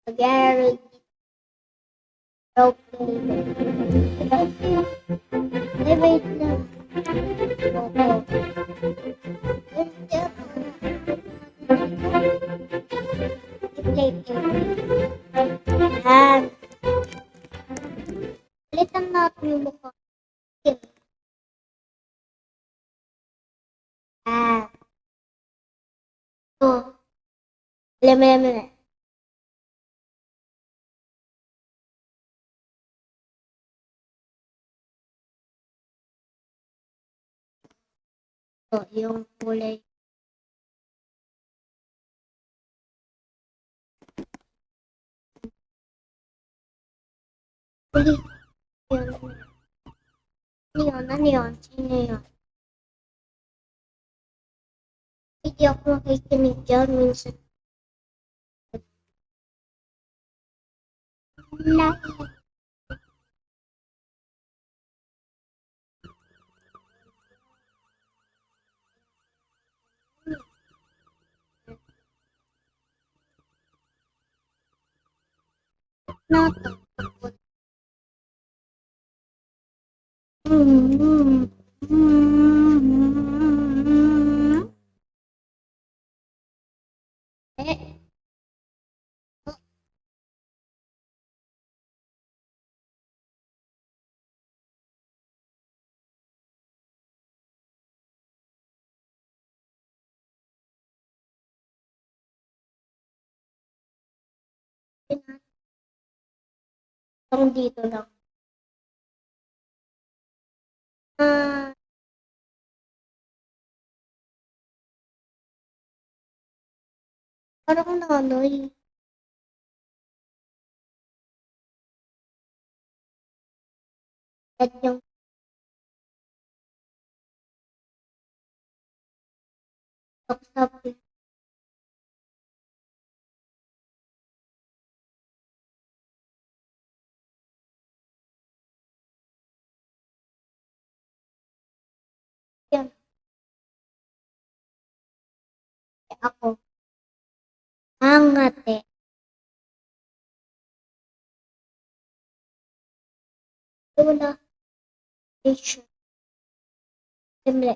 Gary Broken. Ay, wait lang. Oo. I-play. Yan. Palitan natin yung mukha. Ah. Ito. Alam na. Ito, yung kulay. Uli. Yun. Ano yun? Ano yun? Sino yun? Hindi ako makikinig dyan minsan. Wala. Natakot. Eh. Pinatong dito lang. Ah. Parang nanoy. At yung sabi. Yan. Ako. Angate. Wala. Picture. Simple.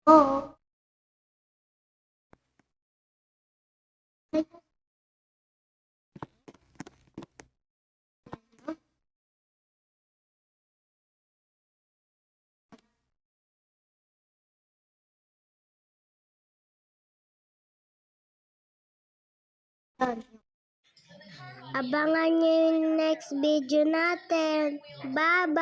Oo. Abangan nyo yung next video natin. Bye-bye!